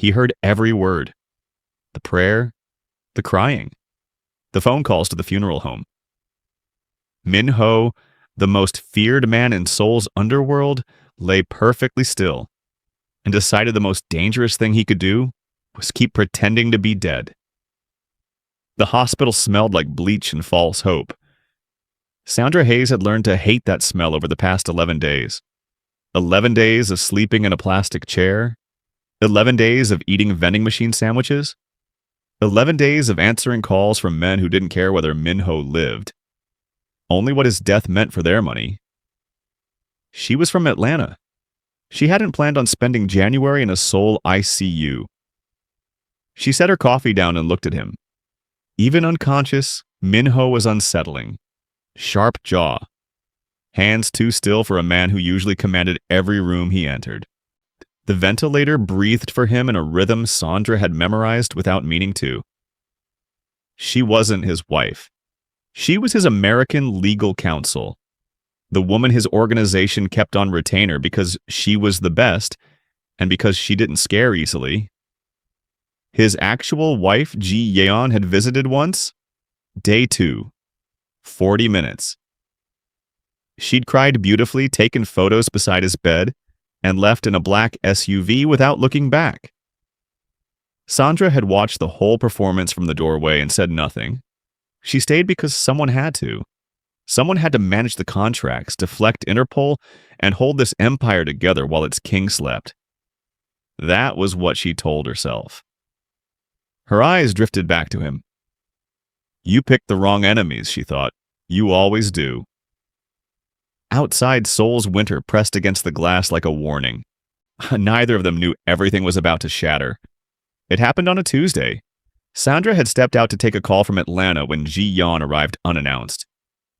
He heard every word. The prayer, the crying, the phone calls to the funeral home. Minho, the most feared man in Seoul's underworld, lay perfectly still and decided the most dangerous thing he could do was keep pretending to be dead. The hospital smelled like bleach and false hope. Sandra Hayes had learned to hate that smell over the past 11 days. 11 days of sleeping in a plastic chair. 11 days of eating vending machine sandwiches. 11 days of answering calls from men who didn't care whether Minho lived. Only what his death meant for their money. She was from Atlanta. She hadn't planned on spending January in a Seoul ICU. She set her coffee down and looked at him. Even unconscious, Minho was unsettling. Sharp jaw. Hands too still for a man who usually commanded every room he entered. The ventilator breathed for him in a rhythm Sandra had memorized without meaning to. She wasn't his wife. She was his American legal counsel. The woman his organization kept on retainer because she was the best and because she didn't scare easily. His actual wife, Ji Yeon, had visited once. Day 2. 40 minutes. She'd cried beautifully, taken photos beside his bed, and left in a black SUV without looking back. Sandra had watched the whole performance from the doorway and said nothing. She stayed because someone had to. Someone had to manage the contracts, deflect Interpol, and hold this empire together while its king slept. That was what she told herself. Her eyes drifted back to him. You picked the wrong enemies, she thought. You always do. Outside, Seoul's winter pressed against the glass like a warning. Neither of them knew everything was about to shatter. It happened on a Tuesday. Sandra had stepped out to take a call from Atlanta when Ji Yeon arrived unannounced.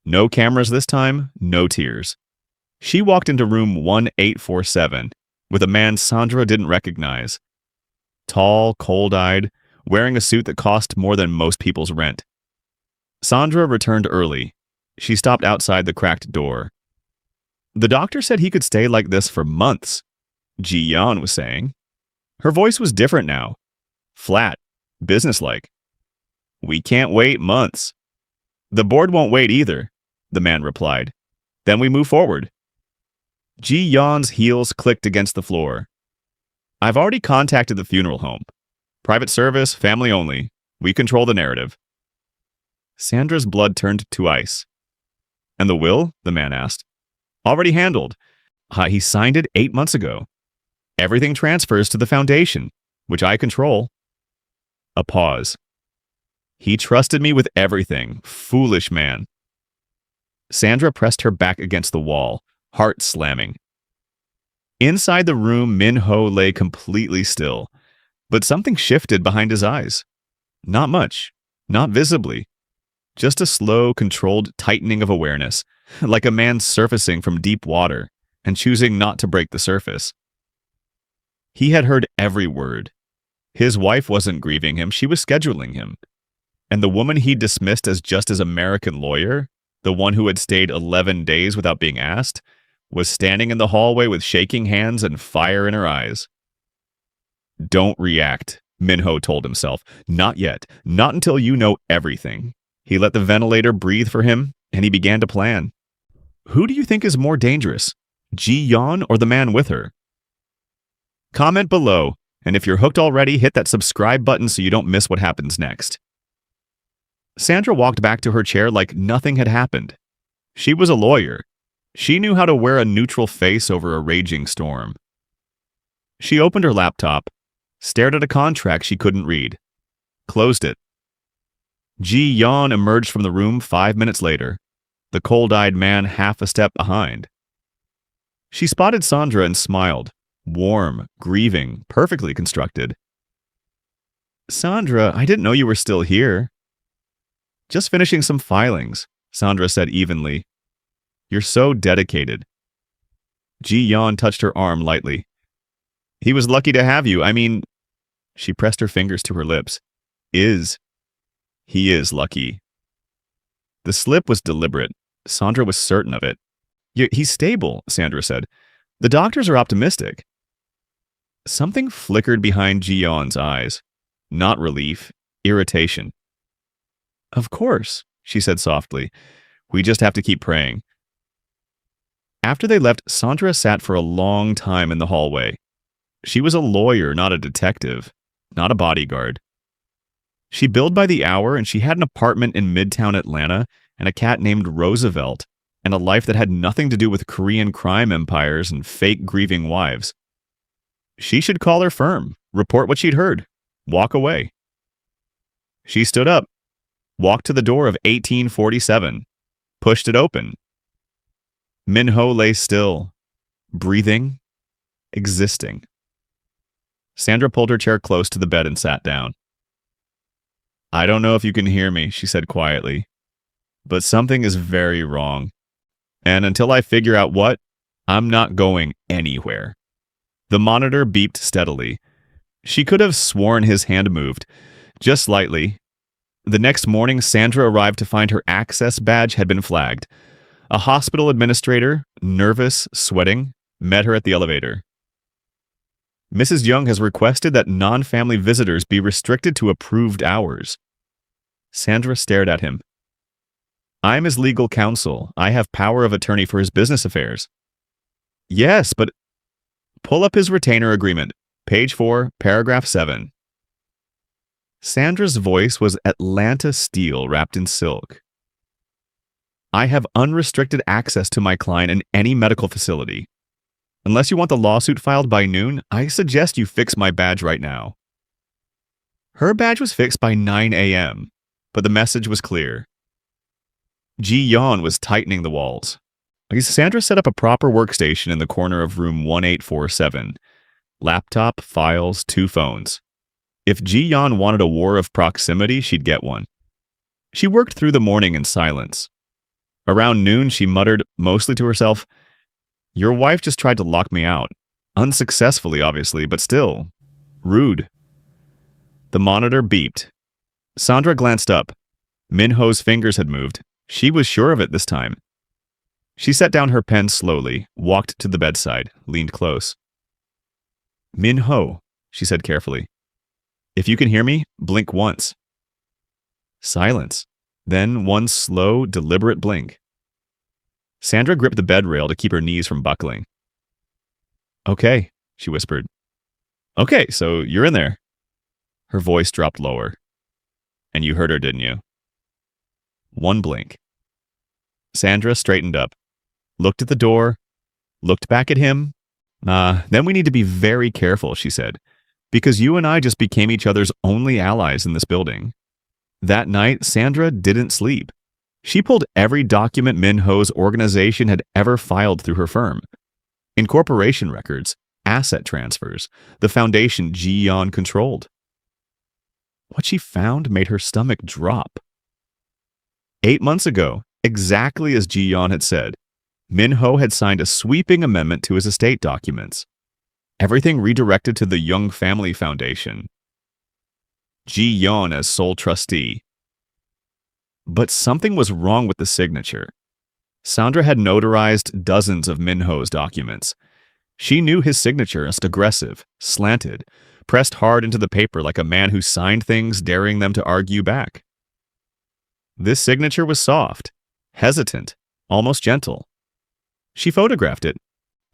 No cameras this time, no tears. She walked into room 1847 with a man Sandra didn't recognize. Tall, cold-eyed, wearing a suit that cost more than most people's rent. Sandra returned early. She stopped outside the cracked door. The doctor said he could stay like this for months, Ji Yeon was saying. Her voice was different now. Flat, businesslike. We can't wait months. The board won't wait either, the man replied. Then we move forward. Ji Yeon's heels clicked against the floor. I've already contacted the funeral home. Private service, family only. We control the narrative. Sandra's blood turned to ice. And the will? The man asked. Already handled. He signed it 8 months ago. Everything transfers to the foundation, which I control. A pause. He trusted me with everything. Foolish man. Sandra pressed her back against the wall, heart slamming. Inside the room, Minho lay completely still, but something shifted behind his eyes. Not much, not visibly. Just a slow, controlled tightening of awareness, like a man surfacing from deep water and choosing not to break the surface. He had heard every word. His wife wasn't grieving him, she was scheduling him. And the woman he dismissed as just his American lawyer, the one who had stayed 11 days without being asked, was standing in the hallway with shaking hands and fire in her eyes. Don't react, Minho told himself. Not yet. Not until you know everything. He let the ventilator breathe for him, and he began to plan. Who do you think is more dangerous, Ji Yeon or the man with her? Comment below, and if you're hooked already, hit that subscribe button so you don't miss what happens next. Sandra walked back to her chair like nothing had happened. She was a lawyer. She knew how to wear a neutral face over a raging storm. She opened her laptop, stared at a contract she couldn't read, closed it. Ji Yeon emerged from the room 5 minutes later, the cold-eyed man half a step behind. She spotted Sandra and smiled, warm, grieving, perfectly constructed. Sandra, I didn't know you were still here. Just finishing some filings, Sandra said evenly. You're so dedicated. Ji Yeon touched her arm lightly. He was lucky to have you. I mean, she pressed her fingers to her lips. He is lucky. The slip was deliberate. Sandra was certain of it. He's stable, Sandra said. The doctors are optimistic. Something flickered behind Ji-yeon's eyes. Not relief, irritation. Of course, she said softly. We just have to keep praying. After they left, Sandra sat for a long time in the hallway. She was a lawyer, not a detective, not a bodyguard. She billed by the hour, and she had an apartment in Midtown Atlanta and a cat named Roosevelt, and a life that had nothing to do with Korean crime empires and fake grieving wives. She should call her firm, report what she'd heard, walk away. She stood up, walked to the door of 1847, pushed it open. Minho lay still, breathing, existing. Sandra pulled her chair close to the bed and sat down. I don't know if you can hear me, she said quietly, but something is very wrong. And until I figure out what, I'm not going anywhere. The monitor beeped steadily. She could have sworn his hand moved, just slightly. The next morning, Sandra arrived to find her access badge had been flagged. A hospital administrator, nervous, sweating, met her at the elevator. Mrs. Young has requested that non-family visitors be restricted to approved hours. Sandra stared at him. I'm his legal counsel. I have power of attorney for his business affairs. Yes, but pull up his retainer agreement. Page 4, paragraph 7. Sandra's voice was Atlanta steel wrapped in silk. I have unrestricted access to my client in any medical facility. Unless you want the lawsuit filed by noon, I suggest you fix my badge right now. Her badge was fixed by 9 a.m., but the message was clear. Ji-yeon was tightening the walls. Sandra set up a proper workstation in the corner of room 1847. Laptop, files, 2 phones. If Ji-yeon wanted a war of proximity, she'd get one. She worked through the morning in silence. Around noon, she muttered, mostly to herself, Your wife just tried to lock me out. Unsuccessfully, obviously, but still. Rude. The monitor beeped. Sandra glanced up. Minho's fingers had moved. She was sure of it this time. She set down her pen slowly, walked to the bedside, leaned close. Minho, she said carefully. If you can hear me, blink once. Silence. Then one slow, deliberate blink. Sandra gripped the bed rail to keep her knees from buckling. Okay, she whispered. Okay, so you're in there. Her voice dropped lower. And you heard her, didn't you? One blink. Sandra straightened up, looked at the door, looked back at him. Then we need to be very careful, she said, because you and I just became each other's only allies in this building. That night, Sandra didn't sleep. She pulled every document Minho's organization had ever filed through her firm. Incorporation records, asset transfers, the foundation Ji-yeon controlled. What she found made her stomach drop. 8 months ago, exactly as Ji-yeon had said, Minho had signed a sweeping amendment to his estate documents. Everything redirected to the Young Family Foundation. Ji-yeon as sole trustee. But something was wrong with the signature. Sandra had notarized dozens of Minho's documents. She knew his signature as aggressive, slanted, pressed hard into the paper like a man who signed things daring them to argue back. This signature was soft, hesitant, almost gentle. She photographed it.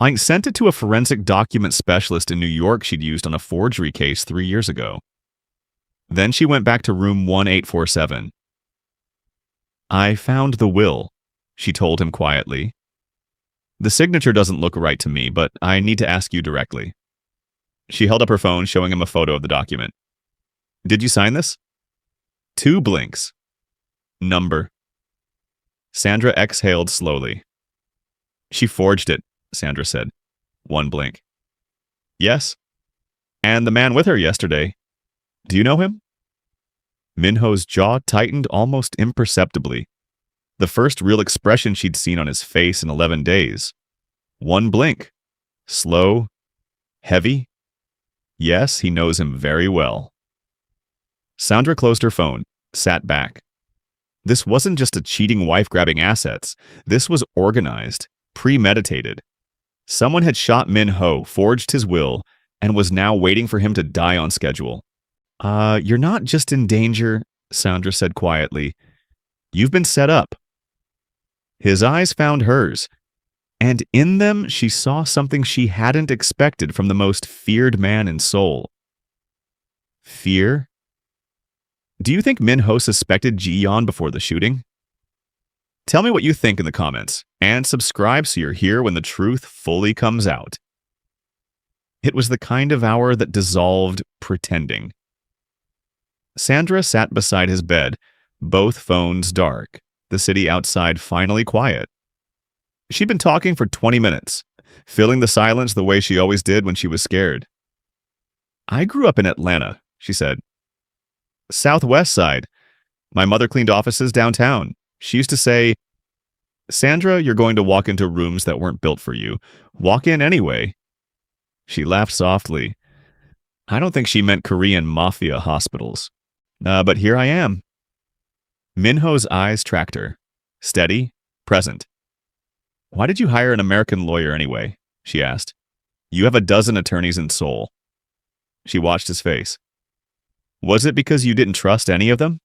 I sent it to a forensic document specialist in New York she'd used on a forgery case 3 years ago. Then she went back to room 1847. I found the will, she told him quietly. The signature doesn't look right to me, but I need to ask you directly. She held up her phone, showing him a photo of the document. Did you sign this? 2 blinks. Number. Sandra exhaled slowly. She forged it, Sandra said. 1 blink. Yes. And the man with her yesterday. Do you know him? Minho's jaw tightened almost imperceptibly. The first real expression she'd seen on his face in 11 days. 1 blink. Slow. Heavy. Yes, he knows him very well. Sandra closed her phone, sat back. This wasn't just a cheating wife grabbing assets. This was organized, premeditated. Someone had shot Minho, forged his will, and was now waiting for him to die on schedule. You're not just in danger, Sandra said quietly. You've been set up. His eyes found hers, and in them she saw something she hadn't expected from the most feared man in Seoul. Fear? Do you think Minho suspected Ji-yeon before the shooting? Tell me what you think in the comments, and subscribe so you're here when the truth fully comes out. It was the kind of hour that dissolved pretending. Sandra sat beside his bed, both phones dark, the city outside finally quiet. She'd been talking for 20 minutes, filling the silence the way she always did when she was scared. I grew up in Atlanta, she said. Southwest side. My mother cleaned offices downtown. She used to say, Sandra, you're going to walk into rooms that weren't built for you. Walk in anyway. She laughed softly. I don't think she meant Korean Mafia hospitals. But here I am. Minho's eyes tracked her. Steady, present. Why did you hire an American lawyer anyway? She asked. You have a dozen attorneys in Seoul. She watched his face. Was it because you didn't trust any of them?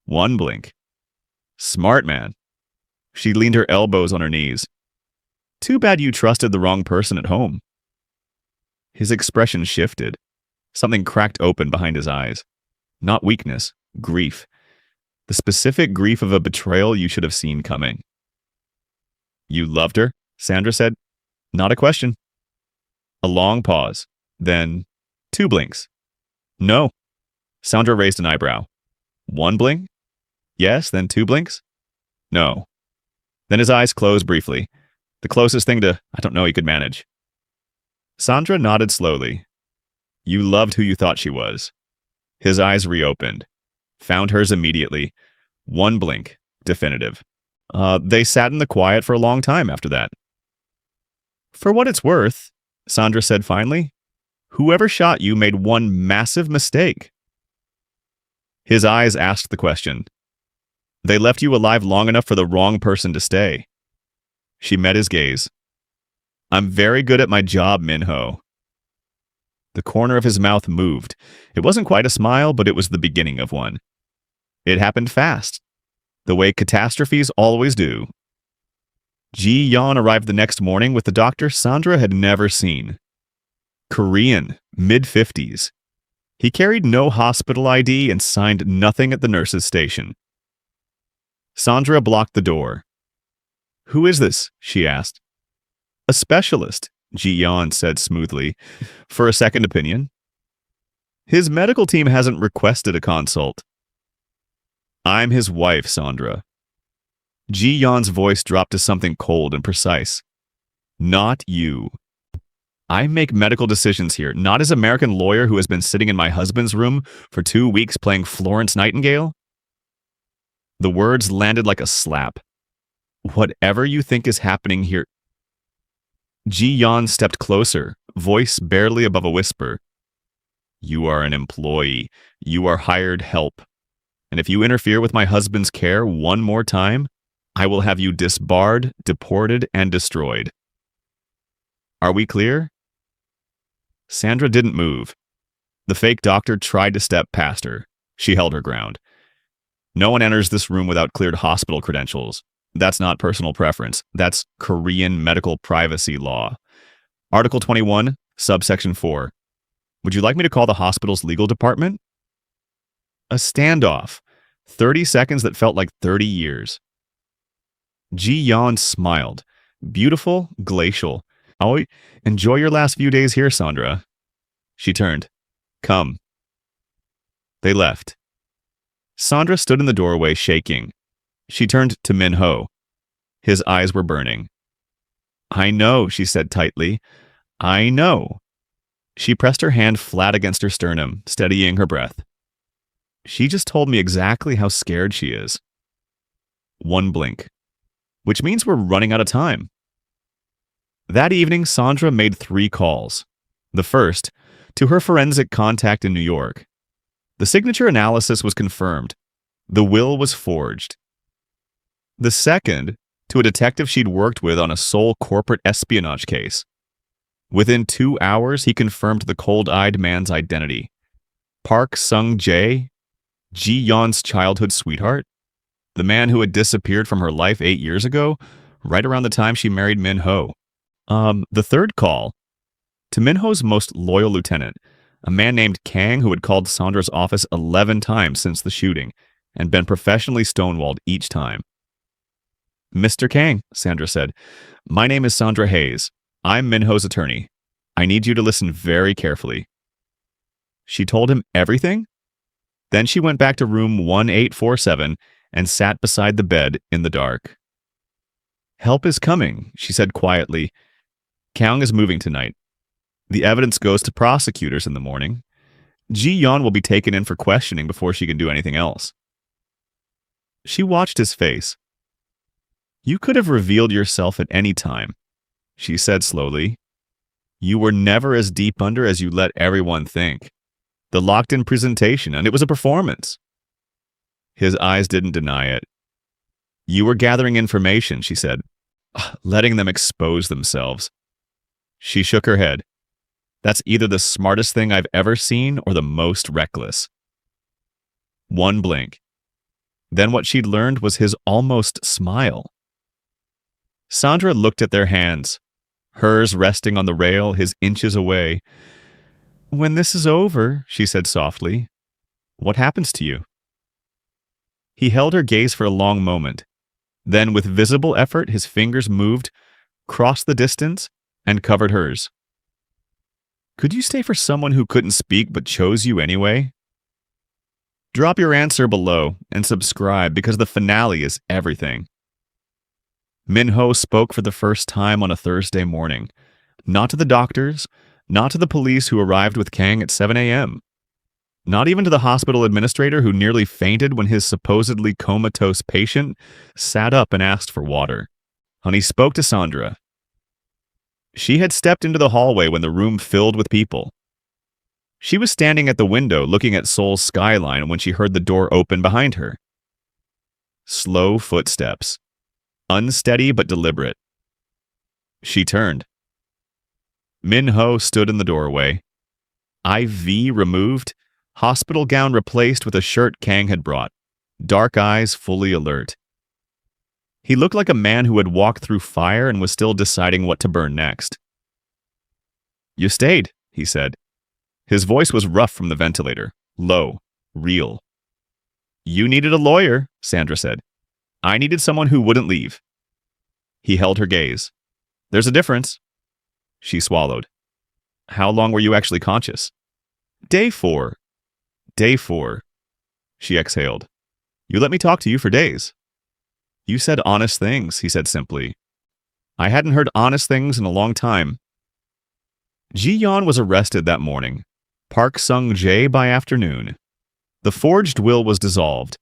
One blink. Smart man. She leaned her elbows on her knees. Too bad you trusted the wrong person at home. His expression shifted. Something cracked open behind his eyes. Not weakness, grief. The specific grief of a betrayal you should have seen coming. You loved her? Sandra said. Not a question. A long pause. Then 2 blinks. No. Sandra raised an eyebrow. 1 blink? Yes, then 2 blinks? No. Then his eyes closed briefly. The closest thing to, I don't know, he could manage. Sandra nodded slowly. You loved who you thought she was. His eyes reopened. Found hers immediately. 1 blink. Definitive. They sat in the quiet for a long time after that. For what it's worth, Sandra said finally, whoever shot you made one massive mistake. His eyes asked the question. They left you alive long enough for the wrong person to stay. She met his gaze. I'm very good at my job, Minho. The corner of his mouth moved. It wasn't quite a smile, but it was the beginning of one. It happened fast, the way catastrophes always do. Ji-yeon arrived the next morning with the doctor Sandra had never seen. Korean, mid-50s. He carried no hospital ID and signed nothing at the nurse's station. Sandra blocked the door. Who is this? She asked. A specialist, Ji-yeon said smoothly, for a second opinion. His medical team hasn't requested a consult. I'm his wife, Sandra. Ji-yeon's voice dropped to something cold and precise. Not you. I make medical decisions here, not as American lawyer who has been sitting in my husband's room for 2 weeks playing Florence Nightingale. The words landed like a slap. Whatever you think is happening here. Ji-yeon stepped closer, voice barely above a whisper. You are an employee. You are hired help. And if you interfere with my husband's care one more time, I will have you disbarred, deported, and destroyed. Are we clear? Sandra didn't move. The fake doctor tried to step past her. She held her ground. No one enters this room without cleared hospital credentials. That's not personal preference. That's Korean medical privacy law. Article 21, subsection 4. Would you like me to call the hospital's legal department? A standoff. 30 seconds that felt like 30 years. Ji-yeon smiled. Beautiful, glacial. Oh, enjoy your last few days here, Sandra. She turned. Come. They left. Sandra stood in the doorway, shaking. She turned to Minho. His eyes were burning. I know, she said tightly. I know. She pressed her hand flat against her sternum, steadying her breath. She just told me exactly how scared she is. 1 blink. Which means we're running out of time. That evening, Sandra made 3 calls. The first, to her forensic contact in New York. The signature analysis was confirmed. The will was forged. The second, to a detective she'd worked with on a Seoul corporate espionage case. Within 2 hours, he confirmed the cold-eyed man's identity. Park Sung-jae, Ji-yeon's childhood sweetheart, the man who had disappeared from her life 8 years ago, right around the time she married Minho. The third call, to Minho's most loyal lieutenant, a man named Kang who had called Sandra's office 11 times since the shooting and been professionally stonewalled each time. "Mr. Kang," Sandra said, "my name is Sandra Hayes. I'm Minho's attorney. I need you to listen very carefully." She told him everything? Then she went back to room 1847 and sat beside the bed in the dark. "Help is coming," she said quietly. "Kang is moving tonight. The evidence goes to prosecutors in the morning. Ji-yeon will be taken in for questioning before she can do anything else." She watched his face. "You could have revealed yourself at any time," she said slowly. "You were never as deep under as you let everyone think. The locked-in presentation, and it was a performance." His eyes didn't deny it. "You were gathering information," she said, "letting them expose themselves." She shook her head. "That's either the smartest thing I've ever seen or the most reckless." One blink. Then what she'd learned was his almost smile. Sandra looked at their hands, hers resting on the rail, his inches away. "When this is over," she said softly, "what happens to you?" He held her gaze for a long moment. Then, with visible effort, his fingers moved, crossed the distance, and covered hers. "Could you stay for someone who couldn't speak but chose you anyway?" Drop your answer below and subscribe because the finale is everything. Minho spoke for the first time on a Thursday morning. Not to the doctors, not to the police who arrived with Kang at 7 a.m. Not even to the hospital administrator who nearly fainted when his supposedly comatose patient sat up and asked for water. And he spoke to Sandra. She had stepped into the hallway when the room filled with people. She was standing at the window looking at Seoul's skyline when she heard the door open behind her. Slow footsteps. Unsteady but deliberate. She turned. Minho stood in the doorway. IV removed, hospital gown replaced with a shirt Kang had brought, dark eyes fully alert. He looked like a man who had walked through fire and was still deciding what to burn next. "You stayed," he said. His voice was rough from the ventilator, low, real. "You needed a lawyer," Sandra said. "I needed someone who wouldn't leave." He held her gaze. "There's a difference." She swallowed. "How long were you actually conscious?" Day 4. Day 4. She exhaled. "You let me talk to you for days." "You said honest things," he said simply. "I hadn't heard honest things in a long time." Ji-yeon was arrested that morning. Park Sung-jae by afternoon. The forged will was dissolved.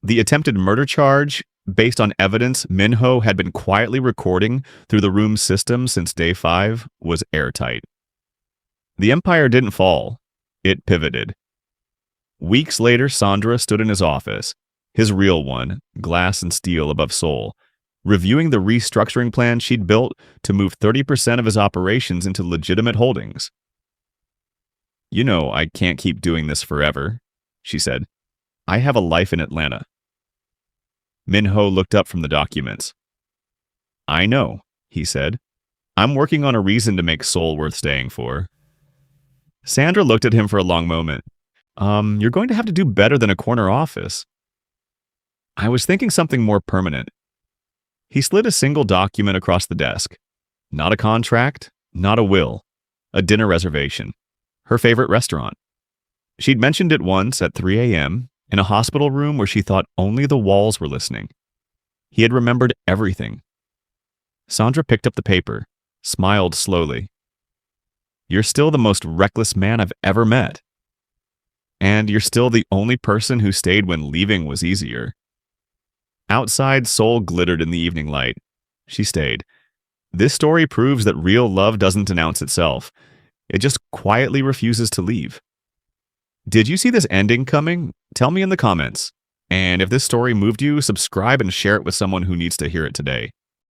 The attempted murder charge, based on evidence Minho had been quietly recording through the room's system since day 5, was airtight. The empire didn't fall. It pivoted. Weeks later, Sandra stood in his office, his real one, glass and steel above Seoul, reviewing the restructuring plan she'd built to move 30% of his operations into legitimate holdings. "You know, I can't keep doing this forever," she said. "I have a life in Atlanta." Minho looked up from the documents. "I know," he said. "I'm working on a reason to make Seoul worth staying for." Sandra looked at him for a long moment. You're going to have to do better than a corner office." "I was thinking something more permanent." He slid a single document across the desk. Not a contract, not a will. A dinner reservation. Her favorite restaurant. She'd mentioned it once at 3 a.m. in a hospital room where she thought only the walls were listening. He had remembered everything. Sandra picked up the paper, smiled slowly. "You're still the most reckless man I've ever met. And you're still the only person who stayed when leaving was easier." Outside, Seoul glittered in the evening light. She stayed. This story proves that real love doesn't announce itself. It just quietly refuses to leave. Did you see this ending coming? Tell me in the comments. And if this story moved you, subscribe and share it with someone who needs to hear it today.